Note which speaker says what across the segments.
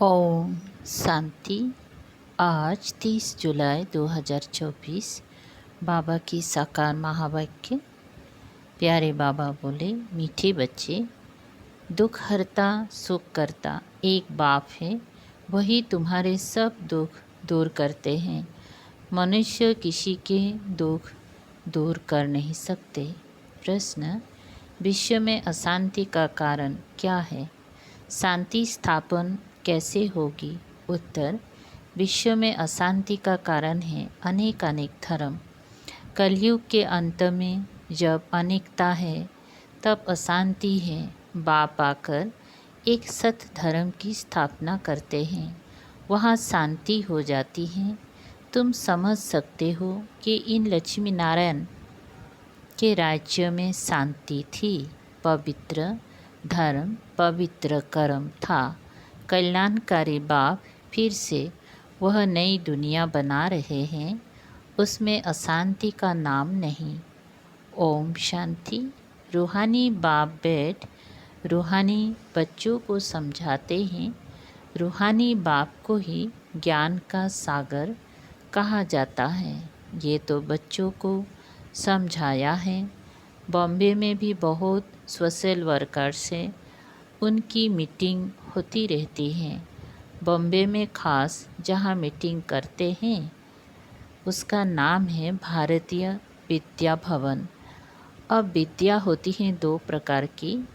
Speaker 1: ओम शांति। आज 30 जुलाई 2024 बाबा की साकार महावाक्य। प्यारे बाबा बोले, मीठे बच्चे, दुख हरता सुख करता एक बाप है, वही तुम्हारे सब दुख दूर करते हैं। मनुष्य किसी के दुख दूर कर नहीं सकते। प्रश्न, विश्व में अशांति का कारण क्या है? शांति स्थापन कैसे होगी? उत्तर, विश्व में अशांति का कारण है अनेक धर्म। कलयुग के अंत में जब अनेकता है तब अशांति है। बाप आकर एक सत धर्म की स्थापना करते हैं, वहाँ शांति हो जाती है। तुम समझ सकते हो कि इन लक्ष्मी नारायण के राज्य में शांति थी। पवित्र धर्म, पवित्र कर्म था। कल्याणकारी बाप फिर से वह नई दुनिया बना रहे हैं, उसमें अशांति का नाम नहीं। ओम शांति। रूहानी बाप बैठ रूहानी बच्चों को समझाते हैं। रूहानी बाप को ही ज्ञान का सागर कहा जाता है। ये तो बच्चों को समझाया है। बॉम्बे में भी बहुत सोशल वर्कर्स हैं, उनकी मीटिंग होती रहती है। बॉम्बे में ख़ास जहाँ मीटिंग करते हैं उसका नाम है भारतीय विद्या भवन। अब विद्या होती है दो प्रकार की।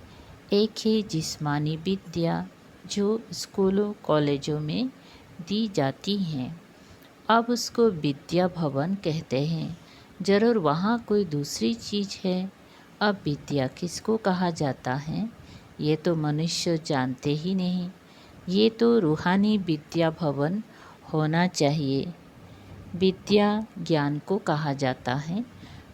Speaker 1: एक है जिस्मानी विद्या जो स्कूलों कॉलेजों में दी जाती हैं, अब उसको विद्या भवन कहते हैं। ज़रूर वहाँ कोई दूसरी चीज़ है। अब विद्या किसको कहा जाता है ये तो मनुष्य जानते ही नहीं। ये तो रूहानी विद्या भवन होना चाहिए। विद्या ज्ञान को कहा जाता है।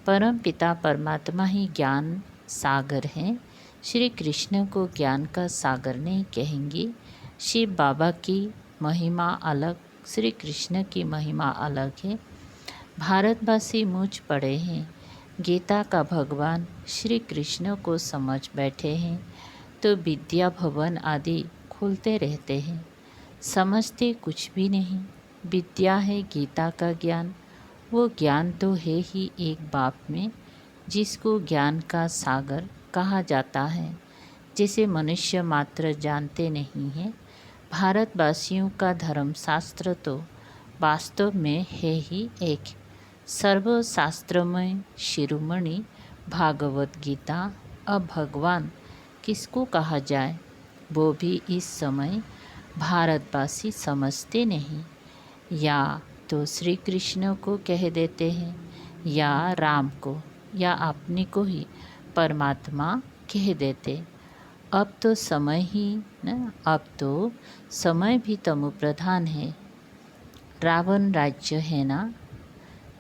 Speaker 1: परम पिता परमात्मा ही ज्ञान सागर हैं। श्री कृष्ण को ज्ञान का सागर नहीं कहेंगे। शिव बाबा की महिमा अलग, श्री कृष्ण की महिमा अलग है। भारतवासी मुझ पड़े हैं, गीता का भगवान श्री कृष्ण को समझ बैठे हैं तो विद्या भवन आदि खुलते रहते हैं। समझते कुछ भी नहीं। विद्या है गीता का ज्ञान, वो ज्ञान तो है ही एक बाप में, जिसको ज्ञान का सागर कहा जाता है, जिसे मनुष्य मात्र जानते नहीं हैं। भारतवासियों का धर्मशास्त्र तो वास्तव में है ही एक सर्वशास्त्रमय शिरोमणि भागवत गीता। अब भगवान किसको कहा जाए वो भी इस समय भारतवासी समझते नहीं। या तो श्री कृष्ण को कह देते हैं, या राम को, या अपने को ही परमात्मा कह देते। अब तो समय भी तमो प्रधान है। रावण राज्य है ना।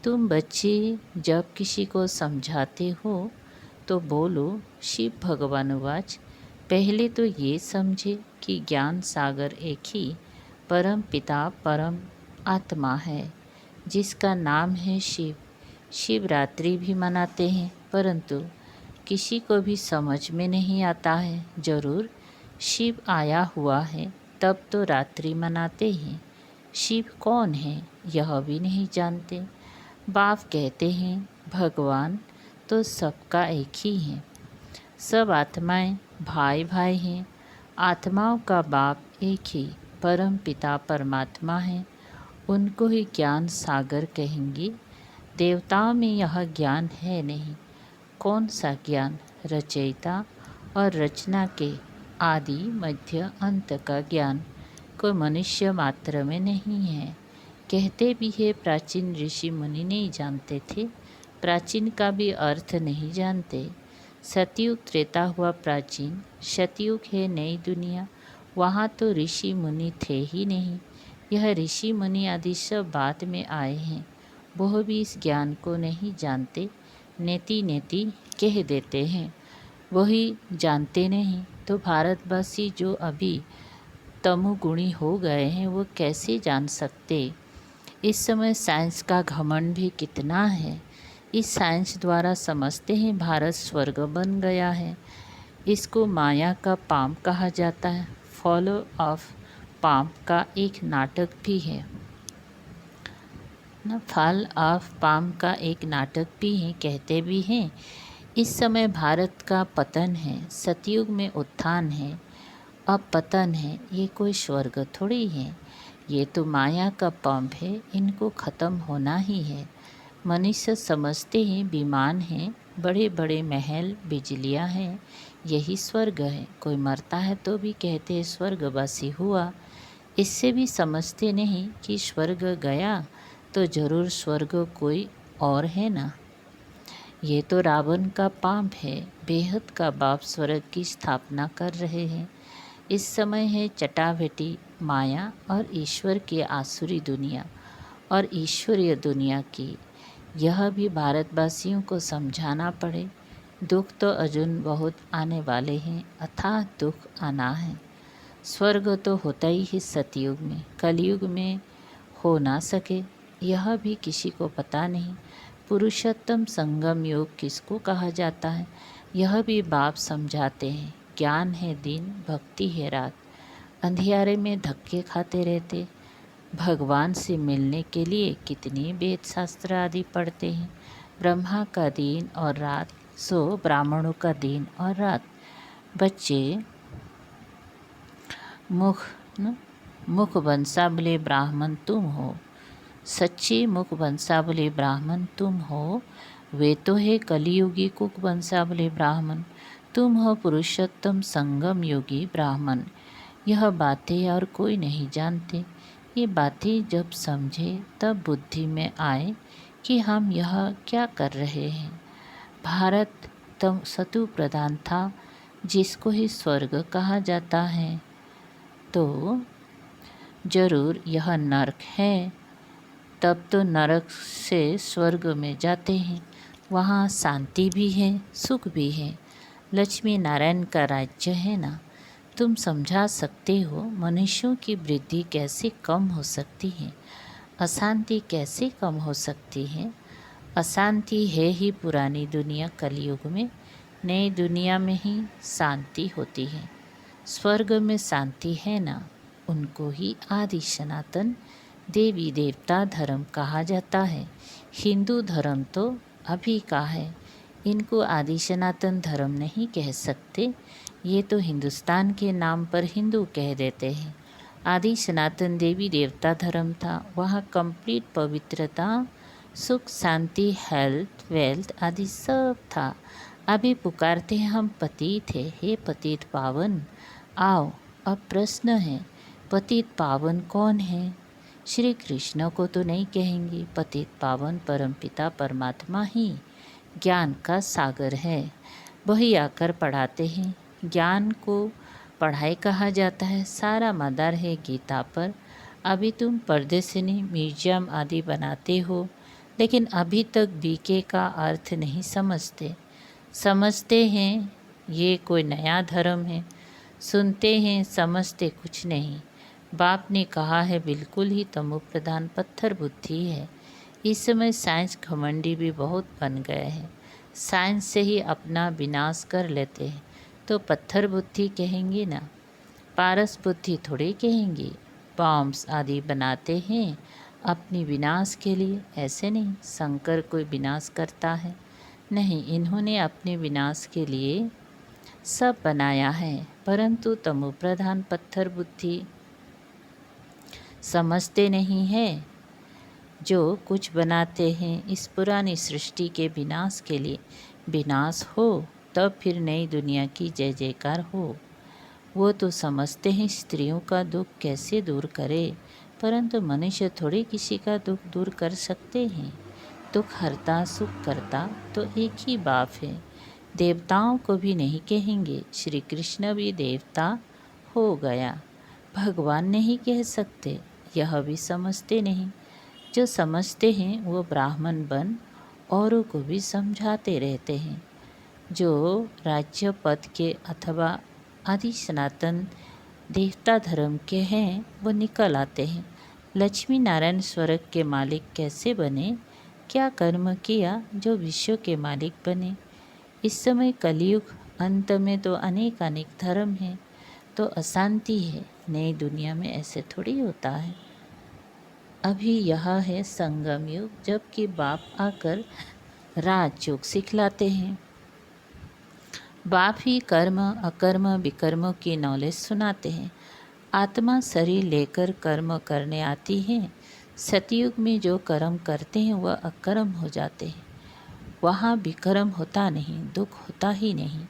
Speaker 1: तुम बच्चे जब किसी को समझाते हो तो बोलो, शिव भगवान वाच, पहले तो ये समझे कि ज्ञान सागर एक ही परम पिता परम आत्मा है, जिसका नाम है शिव। शिवरात्रि भी मनाते हैं, परंतु किसी को भी समझ में नहीं आता है। ज़रूर शिव आया हुआ है तब तो रात्रि मनाते हैं। शिव कौन है यह भी नहीं जानते। बाप कहते हैं भगवान तो सबका एक ही है, सब आत्माएं भाई भाई हैं। आत्माओं का बाप एक ही परम पिता परमात्मा है, उनको ही ज्ञान सागर कहेंगे। देवताओं में यह ज्ञान है नहीं। कौन सा ज्ञान? रचयिता और रचना के आदि मध्य अंत का ज्ञान कोई मनुष्य मात्र में नहीं है। कहते भी है प्राचीन ऋषि मुनि नहीं जानते थे, प्राचीन का भी अर्थ नहीं जानते। सतयुग त्रेता हुआ प्राचीन, सतयुग है नई दुनिया, वहाँ तो ऋषि मुनि थे ही नहीं। यह ऋषि मुनि आदि सब बाद में आए हैं, वह भी इस ज्ञान को नहीं जानते, नेति नेति कह देते हैं, वही जानते नहीं। तो भारतवासी जो अभी तमोगुणी हो गए हैं वो कैसे जान सकते। इस समय साइंस का घमंड भी कितना है। इस साइंस द्वारा समझते हैं भारत स्वर्ग बन गया है। इसको माया का पाम कहा जाता है, फॉलो ऑफ पाम का एक नाटक भी है ना, फॉल ऑफ पाम का एक नाटक भी है। कहते भी हैं इस समय भारत का पतन है, सतयुग में उत्थान है, अब पतन है। ये कोई स्वर्ग थोड़ी है, ये तो माया का पंप है, इनको ख़त्म होना ही है। मनुष्य समझते हैं विमान हैं, बड़े बड़े महल, बिजलियां हैं, यही स्वर्ग है। कोई मरता है तो भी कहते हैं स्वर्गवासी हुआ। इससे भी समझते नहीं कि स्वर्ग गया तो ज़रूर स्वर्ग कोई और है ना। ये तो रावण का पाप है, बेहद का बाप स्वर्ग की स्थापना कर रहे हैं। इस समय है चटाभेटी माया और ईश्वर की आसुरी दुनिया और ईश्वरीय दुनिया की। यह भी भारतवासियों को समझाना पड़े। दुख तो अर्जुन बहुत आने वाले हैं, अथाह दुख आना है। स्वर्ग तो होता ही है सतयुग में, कलयुग में हो ना सके, यह भी किसी को पता नहीं। पुरुषोत्तम संगम योग किसको कहा जाता है, यह भी बाप समझाते हैं। ज्ञान है दिन, भक्ति है रात, अंधियारे में धक्के खाते रहते। भगवान से मिलने के लिए कितने वेद शास्त्र आदि पढ़ते हैं। ब्रह्मा का दिन और रात, सो ब्राह्मणों का दिन और रात। बच्चे मुख वंशावली ब्राह्मण तुम हो, सच्चे मुख वंशावली ब्राह्मण तुम हो। वे तो है कलियुगी कुक वंशावली ब्राह्मण, तुम हो पुरुषोत्तम संगम योगी ब्राह्मण। यह बातें और कोई नहीं जानते। ये बातें जब समझे तब बुद्धि में आए कि हम यह क्या कर रहे हैं। भारत तम सतु प्रधान था, जिसको ही स्वर्ग कहा जाता है, तो जरूर यह नरक है। तब तो नरक से स्वर्ग में जाते हैं, वहाँ शांति भी है, सुख भी है, लक्ष्मी नारायण का राज्य है ना। तुम समझा सकते हो मनुष्यों की वृद्धि कैसे कम हो सकती है, अशांति कैसे कम हो सकती है। अशांति है ही पुरानी दुनिया, कलयुग में नई दुनिया में ही शांति होती है। स्वर्ग में शांति है ना, उनको ही आदि सनातन देवी देवता धर्म कहा जाता है। हिंदू धर्म तो अभी का है, इनको आदि सनातन धर्म नहीं कह सकते। ये तो हिंदुस्तान के नाम पर हिंदू कह देते हैं। आदि सनातन देवी देवता धर्म था, वहाँ कंप्लीट पवित्रता, सुख, शांति, हेल्थ, वेल्थ आदि सब था। अभी पुकारते हैं हम पतित है, हे पतित पावन आओ। अब प्रश्न है पतित पावन कौन है। श्री कृष्ण को तो नहीं कहेंगे, पतित पावन परमपिता परमात्मा ही ज्ञान का सागर है, वही आकर पढ़ाते हैं। ज्ञान को पढ़ाई कहा जाता है, सारा मदार है गीता पर। अभी तुम प्रदर्शनी म्यूजियम आदि बनाते हो, लेकिन अभी तक बीके का अर्थ नहीं समझते। समझते हैं ये कोई नया धर्म है, सुनते हैं समझते कुछ नहीं। बाप ने कहा है बिल्कुल ही तमो प्रधान पत्थर बुद्धि है। इस समय साइंस घमंडी भी बहुत बन गए हैं, साइंस से ही अपना विनाश कर लेते हैं, तो पत्थर बुद्धि कहेंगे ना, पारस बुद्धि थोड़ी कहेंगे। बॉम्ब्स आदि बनाते हैं अपनी विनाश के लिए, ऐसे नहीं शंकर कोई विनाश करता है, नहीं, इन्होंने अपने विनाश के लिए सब बनाया है। परंतु तमो प्रधान पत्थर बुद्धि समझते नहीं है। जो कुछ बनाते हैं इस पुरानी सृष्टि के विनाश के लिए, विनाश हो तब फिर नई दुनिया की जय जयकार हो। वो तो समझते हैं स्त्रियों का दुख कैसे दूर करे, परंतु मनुष्य थोड़े किसी का दुख दूर कर सकते हैं। दुख हरता सुख करता तो एक ही बाप है। देवताओं को भी नहीं कहेंगे, श्री कृष्ण भी देवता हो गया, भगवान नहीं कह सकते, यह भी समझते नहीं। जो समझते हैं वो ब्राह्मण बन औरों को भी समझाते रहते हैं। जो राज्य पद के अथवा आदि सनातन देवता धर्म के हैं वो निकल आते हैं। लक्ष्मी नारायण स्वर्ग के मालिक कैसे बने, क्या कर्म किया जो विश्व के मालिक बने। इस समय कलयुग अंत में तो अनेक धर्म हैं, तो अशांति है, नई दुनिया में ऐसे थोड़ी होता है। अभी यह है संगम युग, जबकि बाप आकर राजयोग सिखलाते हैं। बाप ही कर्म अकर्म विकर्म की नॉलेज सुनाते हैं। आत्मा शरीर लेकर कर्म करने आती है। सतयुग में जो कर्म करते हैं वह अकर्म हो जाते हैं। वहाँ विकर्म होता नहीं, दुख होता ही नहीं।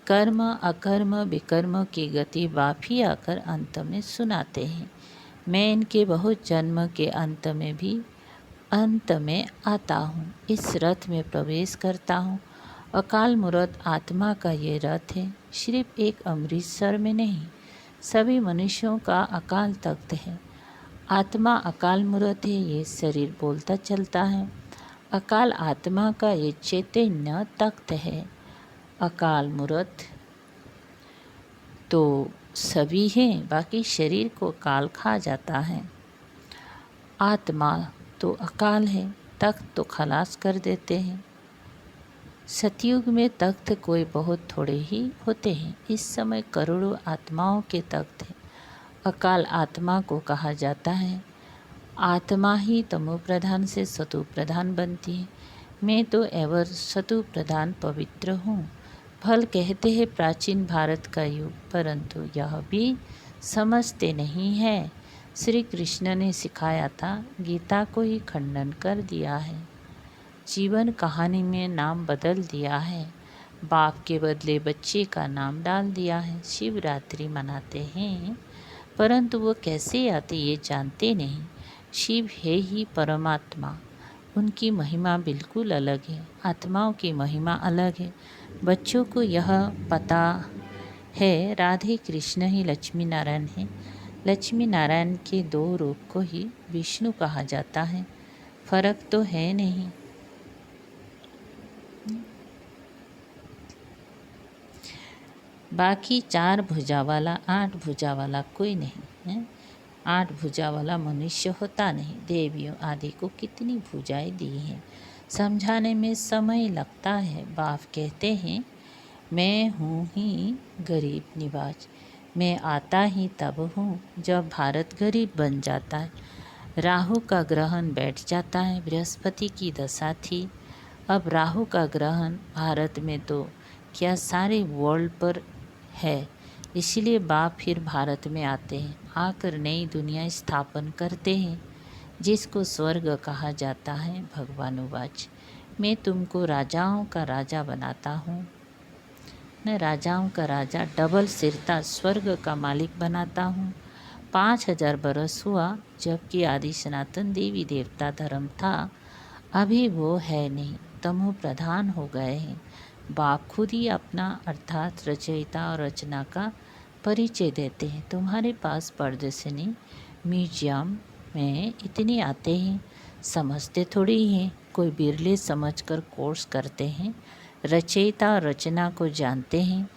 Speaker 1: कर्म अकर्म विकर्म की गति बाप ही आकर अंत में सुनाते हैं। मैं इनके बहुत जन्म के अंत में भी अंत में आता हूँ, इस रथ में प्रवेश करता हूँ। अकाल मूर्त आत्मा का ये रथ है, सिर्फ एक अमृतसर में नहीं, सभी मनुष्यों का अकाल तख्त है। आत्मा अकाल मूर्त है, ये शरीर बोलता चलता है। अकाल आत्मा का ये चैतन्य तख्त है। अकाल मूर्त तो सभी हैं, बाकी शरीर को काल खा जाता है। आत्मा तो अकाल है, तख्त तो खलास कर देते हैं। सतयुग में तख्त कोई बहुत थोड़े ही होते हैं, इस समय करोड़ों आत्माओं के तख्त हैं। अकाल आत्मा को कहा जाता है। आत्मा ही तमो प्रधान से सतु प्रधान बनती है। मैं तो एवर सतु प्रधान पवित्र हूँ। फल कहते हैं प्राचीन भारत का युग, परंतु यह भी समझते नहीं है। श्री कृष्ण ने सिखाया था, गीता को ही खंडन कर दिया है। जीवन कहानी में नाम बदल दिया है। बाप के बदले बच्चे का नाम डाल दिया है। शिवरात्रि मनाते हैं, परंतु वो कैसे आते ये जानते नहीं। शिव है ही परमात्मा, उनकी महिमा बिल्कुल अलग है, आत्माओं की महिमा अलग है। बच्चों को यह पता है, राधे कृष्ण ही लक्ष्मी नारायण हैं। लक्ष्मी नारायण के दो रूप को ही विष्णु कहा जाता है, फर्क तो है नहीं। बाकी 4 भुजा वाला 8 भुजा वाला कोई नहीं है। 8 भुजा वाला मनुष्य होता नहीं। देवियों आदि को कितनी भुजाएं दी हैं, समझाने में समय लगता है। बाप कहते हैं, मैं हूँ ही गरीब निवाज, मैं आता ही तब हूँ जब भारत गरीब बन जाता है। राहु का ग्रहण बैठ जाता है, बृहस्पति की दशा थी। अब राहु का ग्रहण भारत में तो क्या सारे वर्ल्ड पर है, इसलिए बाप फिर भारत में आते हैं, आकर नई दुनिया स्थापन करते हैं, जिसको स्वर्ग कहा जाता है। भगवानुवाच, मैं तुमको राजाओं का राजा बनाता हूँ, न राजाओं का राजा डबल सिरता स्वर्ग का मालिक बनाता हूँ। 5000 बरस हुआ जबकि आदि सनातन देवी देवता धर्म था, अभी वो है नहीं, तमो प्रधान हो गए हैं। बाप खुद ही अपना अर्थात रचयिता और रचना का परिचय देते हैं। तुम्हारे पास प्रदर्शनी म्यूजियम में इतने आते हैं, समझते थोड़ी हैं, कोई बिरले समझकर कोर्स करते हैं। रचयिता और रचना को जानते हैं।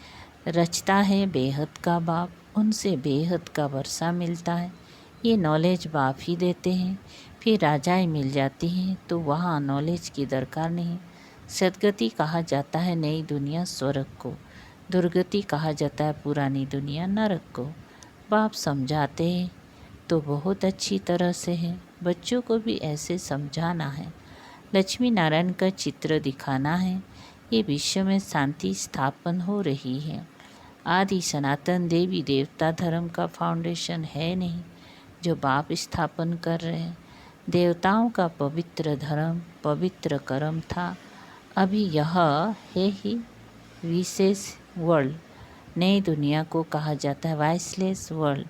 Speaker 1: रचता है बेहद का बाप, उनसे बेहद का वर्षा मिलता है। ये नॉलेज बाप ही देते हैं। फिर राजाएं मिल जाती हैं तो वहाँ नॉलेज की दरकार नहीं। सदगति कहा जाता है नई दुनिया स्वर्ग को, दुर्गति कहा जाता है पुरानी दुनिया नरक को। बाप समझाते हैं तो बहुत अच्छी तरह से है, बच्चों को भी ऐसे समझाना है। लक्ष्मी नारायण का चित्र दिखाना है। ये विश्व में शांति स्थापन हो रही है। आदि सनातन देवी देवता धर्म का फाउंडेशन है नहीं जो बाप स्थापन कर रहे हैं। देवताओं का पवित्र धर्म पवित्र कर्म था, अभी यह है ही विशेष वर्ल्ड। नई दुनिया को कहा जाता है वाइसलेस वर्ल्ड।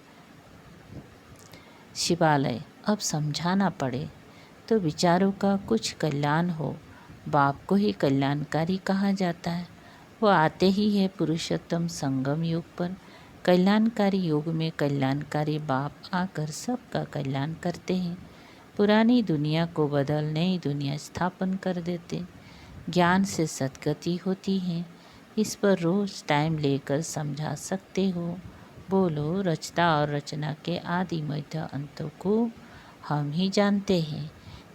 Speaker 1: शिवालय अब समझाना पड़े तो विचारों का कुछ कल्याण हो। बाप को ही कल्याणकारी कहा जाता है। वो आते ही है पुरुषोत्तम संगम युग पर। कल्याणकारी युग में कल्याणकारी बाप आकर सबका कल्याण करते हैं। पुरानी दुनिया को बदल नई दुनिया स्थापन कर देते। ज्ञान से सद्गति होती है। इस पर रोज़ टाइम लेकर समझा सकते हो। बोलो, रचता और रचना के आदि मध्य अंतों को हम ही जानते हैं।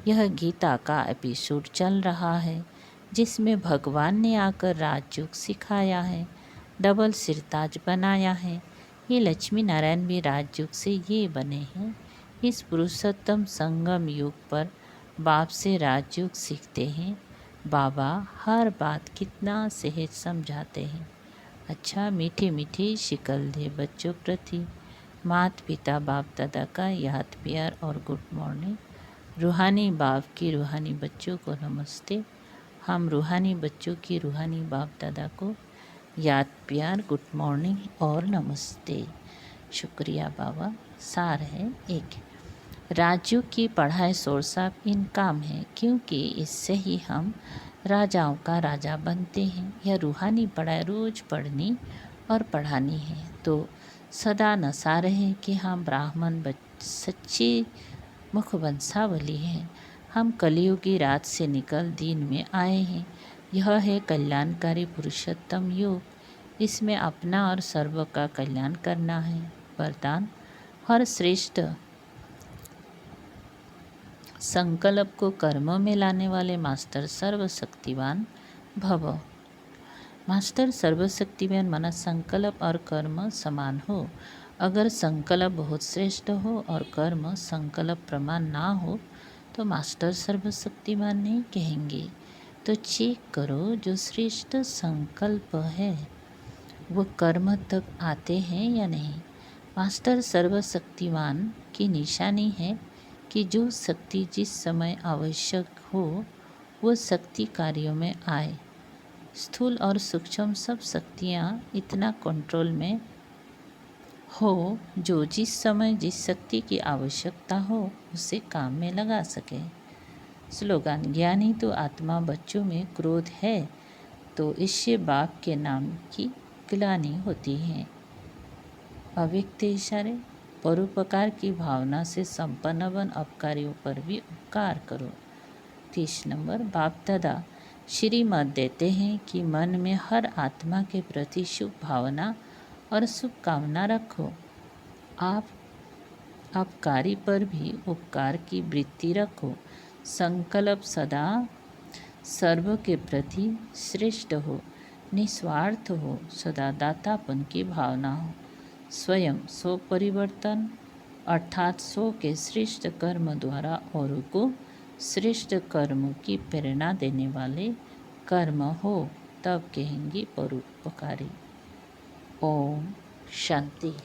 Speaker 1: यह गीता का एपिसोड चल रहा है जिसमें भगवान ने आकर राजयोग सिखाया है, डबल सिरताज बनाया है। ये लक्ष्मी नारायण भी राजयोग से ये बने हैं। इस पुरुषोत्तम संगम युग पर बाप से राजयोग सीखते हैं। बाबा हर बात कितना सहज समझाते हैं। अच्छा मीठी मीठी शिकल दे बच्चों प्रति माता पिता बाप दादा का याद प्यार और गुड मॉर्निंग। रूहानी बाप की रूहानी बच्चों को नमस्ते। हम रूहानी बच्चों की रूहानी बाप दादा को याद प्यार गुड मॉर्निंग और नमस्ते। शुक्रिया बाबा। सार है एक, राजयोग की पढ़ाई सोर्साप इन काम है, क्योंकि इससे ही हम राजाओं का राजा बनते हैं। यह रूहानी पढ़ाई रोज पढ़नी और पढ़ानी है तो सदा नशा रहे कि हम ब्राह्मण सच्ची मुखवंशावली हैं। हम कलियुगी रात से निकल दिन में आए हैं। यह है कल्याणकारी पुरुषोत्तम योग। इसमें अपना और सर्व का कल्याण करना है। वरदान, हर श्रेष्ठ संकल्प को कर्म में लाने वाले मास्टर सर्वशक्तिवान भव। मास्टर सर्वशक्तिवान माना संकल्प और कर्म समान हो। अगर संकल्प बहुत श्रेष्ठ हो और कर्म संकल्प प्रमाण ना हो तो मास्टर सर्वशक्तिवान नहीं कहेंगे। तो चेक करो जो श्रेष्ठ संकल्प है वो कर्म तक आते हैं या नहीं। मास्टर सर्वशक्तिवान की निशानी है कि जो शक्ति जिस समय आवश्यक हो वो शक्ति कार्यों में आए। स्थूल और सूक्ष्म सब शक्तियाँ इतना कंट्रोल में हो जो जिस समय जिस शक्ति की आवश्यकता हो उसे काम में लगा सके। स्लोगन, ज्ञानी तो आत्मा बच्चों में क्रोध है तो इससे बाप के नाम की ग्लानि होती है। अव्यक्त इशारे, परोपकार की भावना से संपन्न बन अपकारियों पर भी उपकार करो। 30 नंबर, बाप दादा श्रीमत देते हैं कि मन में हर आत्मा के प्रति शुभ भावना और शुभकामना रखो। आप अपकारी पर भी उपकार की वृत्ति रखो। संकल्प सदा सर्व के प्रति श्रेष्ठ हो, निस्वार्थ हो, सदा दातापन की भावना हो। स्वयं स्व परिवर्तन अर्थात स्व के श्रेष्ठ कर्म द्वारा औरों को श्रेष्ठ कर्म की प्रेरणा देने वाले कर्म हो, तब कहेंगे परोपकारी। ओम शांति।